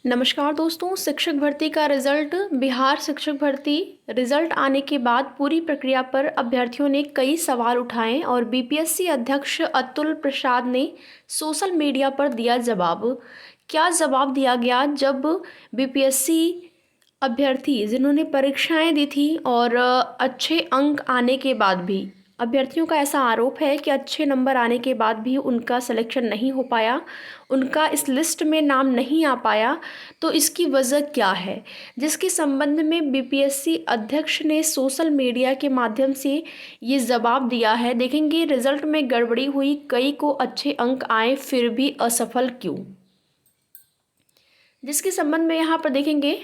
नमस्कार दोस्तों, शिक्षक भर्ती का रिजल्ट बिहार शिक्षक भर्ती रिजल्ट आने के बाद पूरी प्रक्रिया पर अभ्यर्थियों ने कई सवाल उठाए और बीपीएससी अध्यक्ष अतुल प्रसाद ने सोशल मीडिया पर दिया जवाब। क्या जवाब दिया गया जब बीपीएससी अभ्यर्थी जिन्होंने परीक्षाएं दी थी और अच्छे अंक आने के बाद भी अभ्यर्थियों का ऐसा आरोप है कि अच्छे नंबर आने के बाद भी उनका सिलेक्शन नहीं हो पाया, उनका इस लिस्ट में नाम नहीं आ पाया। तो इसकी वजह क्या है, जिसके संबंध में बीपीएससी अध्यक्ष ने सोशल मीडिया के माध्यम से ये जवाब दिया है। देखेंगे रिजल्ट में गड़बड़ी हुई, कई को अच्छे अंक आए फिर भी असफल क्यों, जिसके संबंध में यहाँ पर देखेंगे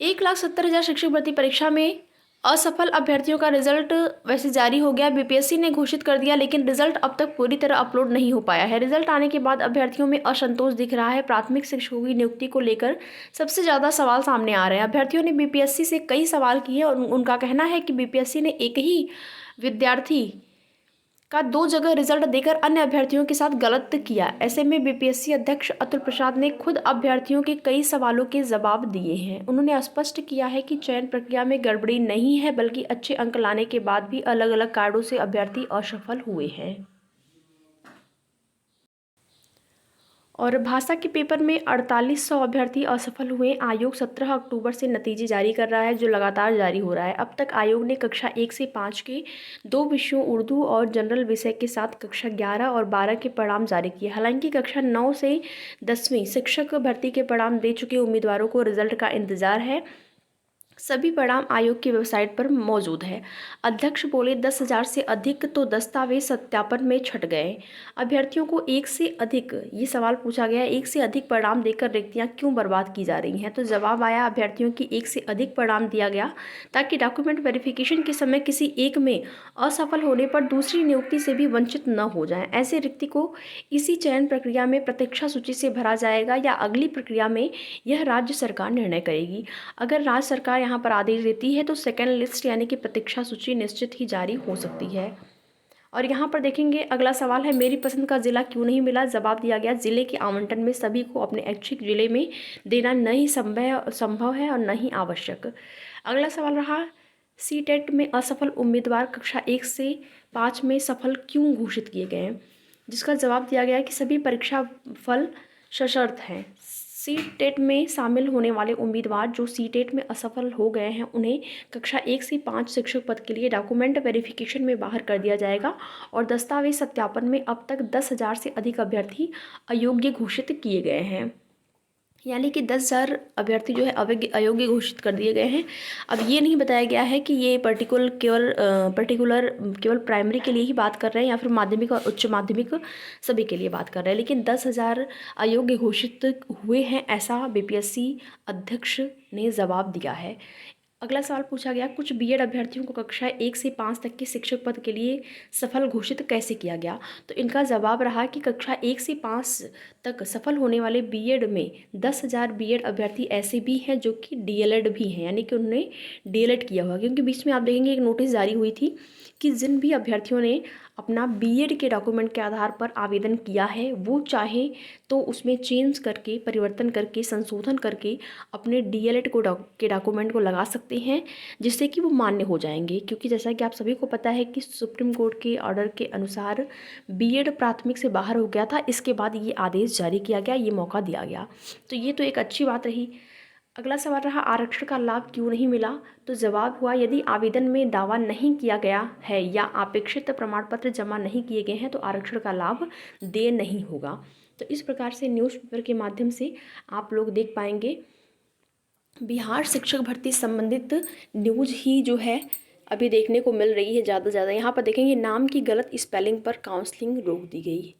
1,70,000 शिक्षक भर्ती परीक्षा में असफल अभ्यर्थियों का रिजल्ट वैसे जारी हो गया, बीपीएससी ने घोषित कर दिया, लेकिन रिजल्ट अब तक पूरी तरह अपलोड नहीं हो पाया है। रिजल्ट आने के बाद अभ्यर्थियों में असंतोष दिख रहा है। प्राथमिक शिक्षकों की नियुक्ति को लेकर सबसे ज़्यादा सवाल सामने आ रहे हैं। अभ्यर्थियों ने बीपीएससी से कई सवाल किए और उनका कहना है कि बीपीएससी ने एक ही विद्यार्थी का 2 जगह रिजल्ट देकर अन्य अभ्यर्थियों के साथ गलत किया। ऐसे में बीपीएससी अध्यक्ष अतुल प्रसाद ने खुद अभ्यर्थियों के कई सवालों के जवाब दिए हैं। उन्होंने स्पष्ट किया है कि चयन प्रक्रिया में गड़बड़ी नहीं है, बल्कि अच्छे अंक लाने के बाद भी अलग अलग कारणों से अभ्यर्थी असफल हुए हैं। और भाषा के पेपर में 4800 अभ्यर्थी असफल हुए। आयोग 17 अक्टूबर से नतीजे जारी कर रहा है, जो लगातार जारी हो रहा है। अब तक आयोग ने कक्षा 1 से 5 के 2 विषयों उर्दू और जनरल विषय के साथ कक्षा 11 और 12 के परिणाम जारी किए। हालांकि कक्षा 9 से 10वीं शिक्षक भर्ती के परिणाम दे चुके उम्मीदवारों को रिजल्ट का इंतजार है। सभी परिणाम आयोग की वेबसाइट पर मौजूद है। अध्यक्ष बोले 10,000 से अधिक तो दस्तावेज सत्यापन में छट गए। अभ्यर्थियों को एक से अधिक, ये सवाल पूछा गया, एक से अधिक परिणाम देकर रिक्तियां क्यों बर्बाद की जा रही हैं। तो जवाब आया, अभ्यर्थियों की एक से अधिक परिणाम दिया गया ताकि डॉक्यूमेंट वेरिफिकेशन के समय किसी एक में असफल होने पर दूसरी नियुक्ति से भी वंचित न हो जाएं। ऐसे रिक्ति को इसी चयन प्रक्रिया में प्रतीक्षा सूची से भरा जाएगा या अगली प्रक्रिया में यह राज्य सरकार निर्णय करेगी। अगर राज्य सरकार यहाँ पर आदेश देती है तो सेकेंड लिस्ट यानी कि प्रतीक्षा सूची निश्चित ही जारी हो सकती है। और यहाँ पर देखेंगे अगला सवाल है, मेरी पसंद का जिला क्यों नहीं मिला। जवाब दिया गया, जिले के आवंटन में सभी को अपने ऐच्छिक जिले में देना नहीं संभव है और न ही आवश्यक। अगला सवाल रहा, सीटेट में असफल उम्मीदवार कक्षा 1 से 5 में सफल क्यों घोषित किए गए हैं, जिसका जवाब दिया गया कि सभी परीक्षा फल सशर्त हैं। सीटेट में शामिल होने वाले उम्मीदवार जो सीटेट में असफल हो गए हैं, उन्हें कक्षा 1 से 5 शिक्षक पद के लिए डॉक्यूमेंट वेरिफिकेशन में बाहर कर दिया जाएगा और दस्तावेज सत्यापन में अब तक 10,000 से अधिक अभ्यर्थी अयोग्य घोषित किए गए हैं, यानी कि 10,000 अभ्यर्थी जो है अयोग्य घोषित कर दिए गए हैं। अब ये नहीं बताया गया है कि ये पर्टिकुलर केवल प्राइमरी के लिए ही बात कर रहे हैं या फिर माध्यमिक और उच्च माध्यमिक सभी के लिए बात कर रहे हैं, लेकिन 10,000 अयोग्य घोषित हुए हैं, ऐसा बीपीएससी अध्यक्ष ने जवाब दिया है। अगला सवाल पूछा गया, कुछ बीएड अभ्यर्थियों को कक्षा 1 से 5 तक के शिक्षक पद के लिए सफल घोषित कैसे किया गया। तो इनका जवाब रहा कि कक्षा 1 से 5 तक सफल होने वाले बीएड में 10,000 बीएड अभ्यर्थी ऐसे भी हैं जो कि डीएलएड भी हैं, यानी कि उन्होंने डीएलएड किया हुआ। क्योंकि बीच में आप देखेंगे एक नोटिस जारी हुई थी कि जिन भी अभ्यर्थियों ने अपना बीएड के डॉक्यूमेंट के आधार पर आवेदन किया है, वो चाहे तो उसमें चेंज करके, परिवर्तन करके, संशोधन करके अपने डीएलएड के डॉक्यूमेंट को लगा सकते हैं, जिससे कि वो मान्य हो जाएंगे। क्योंकि जैसा कि आप सभी को पता है कि सुप्रीम कोर्ट के ऑर्डर के अनुसार बीएड प्राथमिक से बाहर हो गया था, इसके बाद ये आदेश जारी किया गया, ये मौका दिया गया, तो ये तो एक अच्छी बात रही। अगला सवाल रहा, आरक्षण का लाभ क्यों नहीं मिला। तो जवाब हुआ, यदि आवेदन में दावा नहीं किया गया है या अपेक्षित प्रमाण पत्र जमा नहीं किए गए हैं तो आरक्षण का लाभ देय नहीं होगा। तो इस प्रकार से न्यूज़पेपर के माध्यम से आप लोग देख पाएंगे बिहार शिक्षक भर्ती संबंधित न्यूज़ ही जो है अभी देखने को मिल रही है ज़्यादा से ज़्यादा। यहाँ पर देखेंगे नाम की गलत स्पेलिंग पर काउंसलिंग रोक दी गई।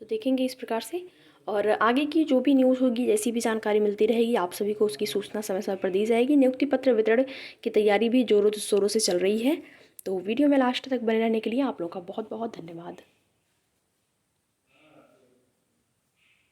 तो देखेंगे इस प्रकार से, और आगे की जो भी न्यूज़ होगी, जैसी भी जानकारी मिलती रहेगी, आप सभी को उसकी सूचना समय समय पर दी जाएगी। नियुक्ति पत्र वितरण की तैयारी भी जोरों शोरों से चल रही है। तो वीडियो में लास्ट तक बने रहने के लिए आप लोगों का बहुत बहुत धन्यवाद।